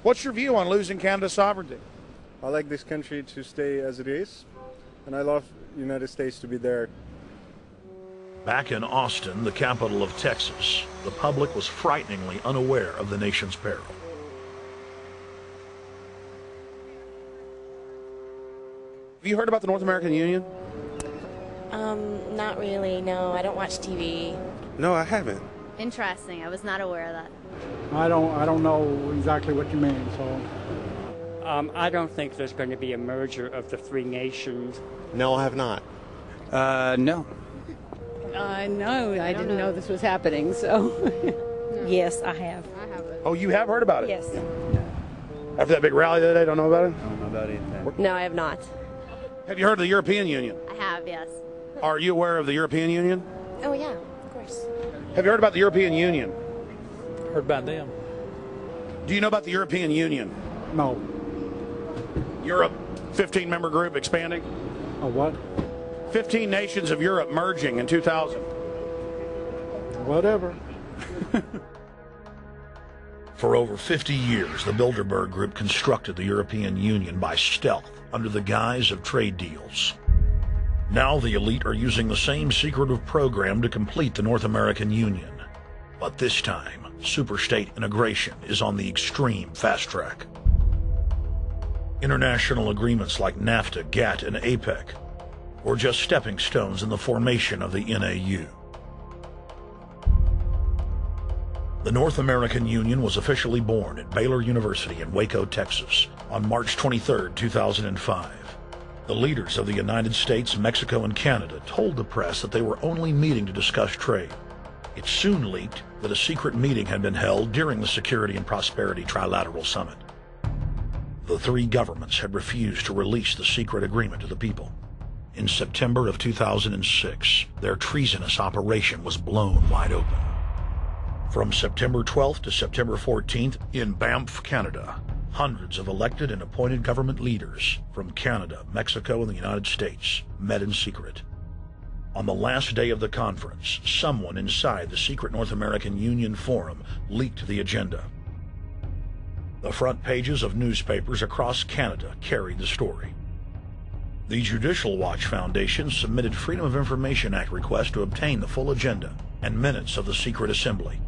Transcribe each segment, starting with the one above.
What's your view on losing Canada's sovereignty? I like this country to stay as it is, and I love the United States to be there. Back in Austin, the capital of Texas, the public was frighteningly unaware of the nation's peril. Have you heard about the North American Union? Not really, no. I don't watch TV. No, I haven't. Interesting. I was not aware of that. I don't know exactly what you mean, so. I don't think there's going to be a merger of the three nations. No, I have not. No. No, I didn't know this was happening, so. Yes, I have. I haven't. Oh, you have heard about it? Yes. After that big rally the other day, don't know about it? I don't know about anything. No, I have not. Have you heard of the European Union? I have, yes. Are you aware of the European Union? Oh, yeah, of course. Have you heard about the European Union? Heard about them. Do you know about the European Union? No. Europe, 15-member group expanding. A what? 15 nations of Europe merging in 2000. Whatever. For over 50 years, the Bilderberg Group constructed the European Union by stealth under the guise of trade deals. Now the elite are using the same secretive program to complete the North American Union. But this time, superstate integration is on the extreme fast track. International agreements like NAFTA, GATT, and APEC were just stepping stones in the formation of the NAU. The North American Union was officially born at Baylor University in Waco, Texas, on March 23, 2005. The leaders of the United States, Mexico, and Canada told the press that they were only meeting to discuss trade. It soon leaked that a secret meeting had been held during the Security and Prosperity Trilateral Summit. The three governments had refused to release the secret agreement to the people. In September of 2006, their treasonous operation was blown wide open. From September 12th to September 14th, in Banff, Canada, hundreds of elected and appointed government leaders from Canada, Mexico, and the United States met in secret. On the last day of the conference, someone inside the secret North American Union Forum leaked the agenda. The front pages of newspapers across Canada carried the story. The Judicial Watch Foundation submitted Freedom of Information Act requests to obtain the full agenda and minutes of the secret assembly.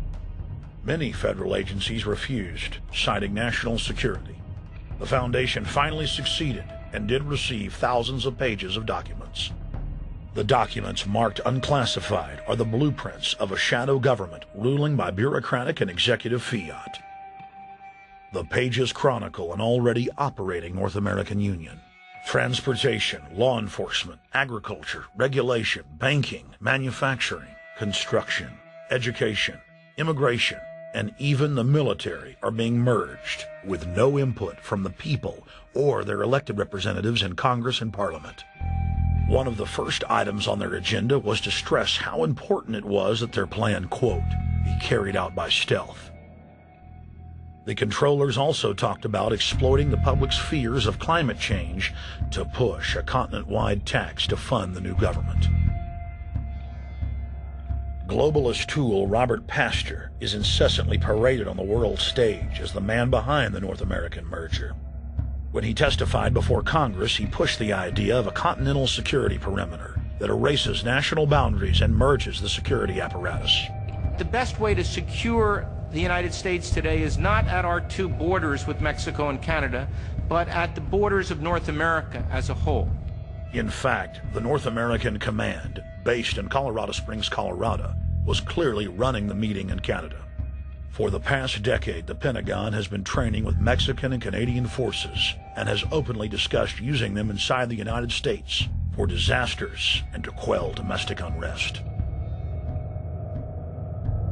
Many federal agencies refused, citing national security. The foundation finally succeeded and did receive thousands of pages of documents. The documents marked unclassified are the blueprints of a shadow government ruling by bureaucratic and executive fiat. The pages chronicle an already operating North American Union. Transportation, law enforcement, agriculture, regulation, banking, manufacturing, construction, education, immigration, and even the military are being merged with no input from the people or their elected representatives in Congress and Parliament. One of the first items on their agenda was to stress how important it was that their plan, quote, be carried out by stealth. The controllers also talked about exploiting the public's fears of climate change to push a continent-wide tax to fund the new government. Globalist tool Robert Pastor is incessantly paraded on the world stage as the man behind the North American merger. When he testified before Congress, he pushed the idea of a continental security perimeter that erases national boundaries and merges the security apparatus. The best way to secure the United States today is not at our two borders with Mexico and Canada, but at the borders of North America as a whole. In fact, the North American Command, based in Colorado Springs, Colorado, was clearly running the meeting in Canada. For the past decade, the Pentagon has been training with Mexican and Canadian forces and has openly discussed using them inside the United States for disasters and to quell domestic unrest.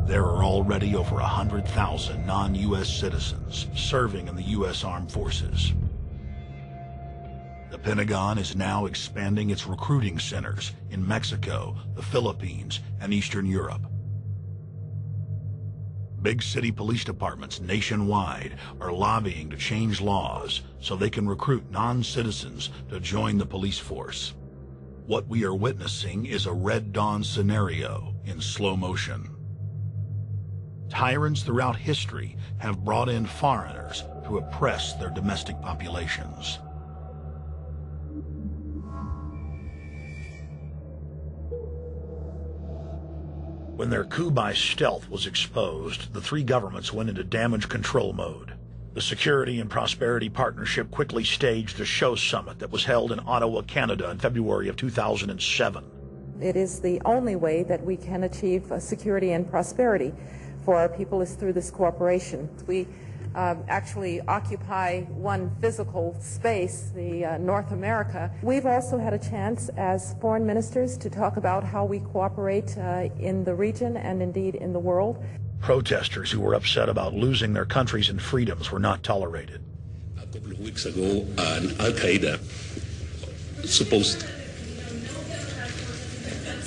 There are already over 100,000 non-U.S. citizens serving in the U.S. Armed Forces. The Pentagon is now expanding its recruiting centers in Mexico, the Philippines, and Eastern Europe. Big city police departments nationwide are lobbying to change laws so they can recruit non-citizens to join the police force. What we are witnessing is a Red Dawn scenario in slow motion. Tyrants throughout history have brought in foreigners to oppress their domestic populations. When their coup by stealth was exposed, the three governments went into damage control mode. The Security and Prosperity Partnership quickly staged a show summit that was held in Ottawa, Canada in February of 2007. It is the only way that we can achieve security and prosperity for our people is through this cooperation. We actually occupy one physical space, the North America. We've also had a chance as foreign ministers to talk about how we cooperate in the region and indeed in the world. Protesters who were upset about losing their countries and freedoms were not tolerated. A couple of weeks ago, Al-Qaeda supposed...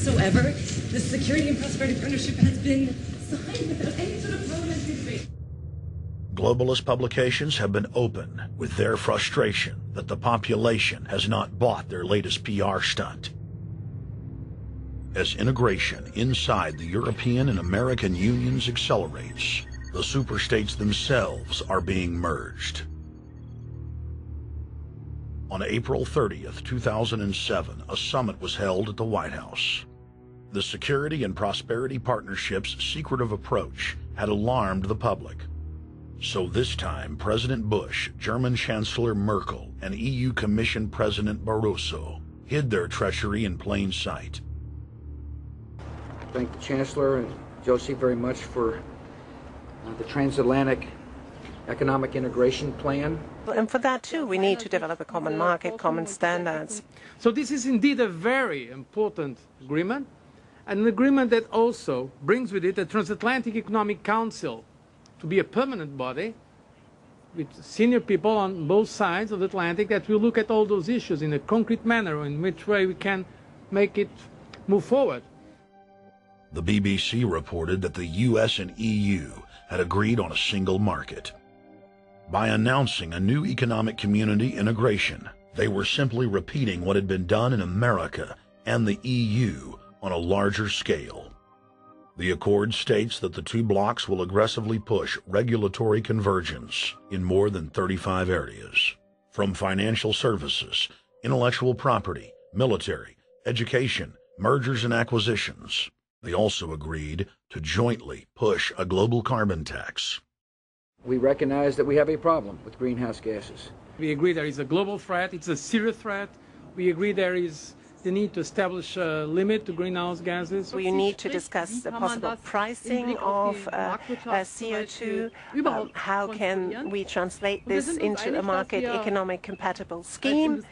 Whatsoever, the Security and Prosperity Partnership has been signed without any sort of parliamentary debate. Globalist publications have been open with their frustration that the population has not bought their latest PR stunt. As integration inside the European and American unions accelerates, the superstates themselves are being merged. On April 30th, 2007, a summit was held at the White House. The Security and Prosperity Partnership's secretive approach had alarmed the public. So this time, President Bush, German Chancellor Merkel, and EU Commission President Barroso hid their treachery in plain sight. I thank the Chancellor and Josie very much for the transatlantic economic integration plan. And for that too, we need to develop a common market, common standards. So this is indeed a very important agreement, and an agreement that also brings with it a Transatlantic Economic Council to be a permanent body with senior people on both sides of the Atlantic that will look at all those issues in a concrete manner, in which way we can make it move forward. The BBC reported that the US and EU had agreed on a single market. By announcing a new economic community integration, they were simply repeating what had been done in America and the EU on a larger scale. The accord states that the two blocs will aggressively push regulatory convergence in more than 35 areas, from financial services, intellectual property, military, education, mergers and acquisitions. They also agreed to jointly push a global carbon tax. We recognize that we have a problem with greenhouse gases. We agree there is a global threat, it's a serious threat. We agree there is the need to establish a limit to greenhouse gases. We need to discuss the possible pricing of CO2. How can we translate this into a market economic compatible scheme?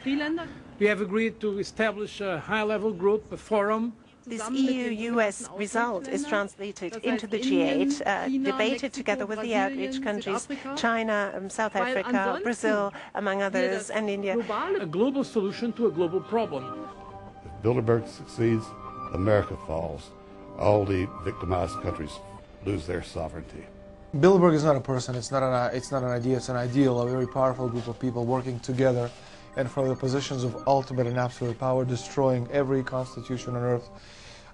We have agreed to establish a high-level group, a forum. This EU-US result is translated into the G8, debated together with the outreach countries, China, South Africa, Brazil, among others, and India. A global solution to a global problem. If Bilderberg succeeds, America falls. All the victimized countries lose their sovereignty. Bilderberg is not a person, it's not an idea, it's an ideal, a very powerful group of people working together and from the positions of ultimate and absolute power, destroying every constitution on earth,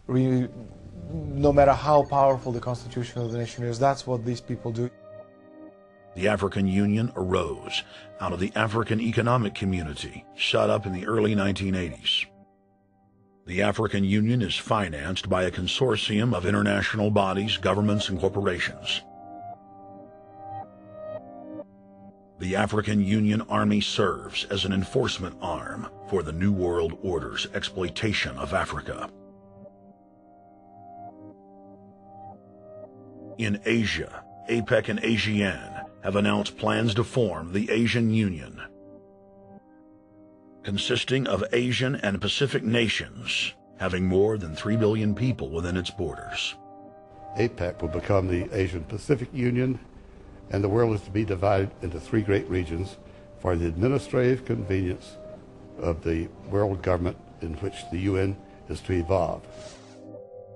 no matter how powerful the constitution of the nation is. That's what these people do. The African Union arose out of the African Economic Community, set up in the early 1980s. The African Union is financed by a consortium of international bodies, governments, and corporations. The African Union Army serves as an enforcement arm for the New World Order's exploitation of Africa. In Asia, APEC and ASEAN have announced plans to form the Asian Union, consisting of Asian and Pacific nations, having more than 3 billion people within its borders. APEC will become the Asian Pacific Union, and the world is to be divided into 3 great regions for the administrative convenience of the world government in which the UN is to evolve.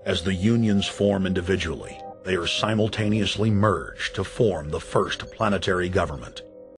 As the unions form individually, they are simultaneously merged to form the first planetary government.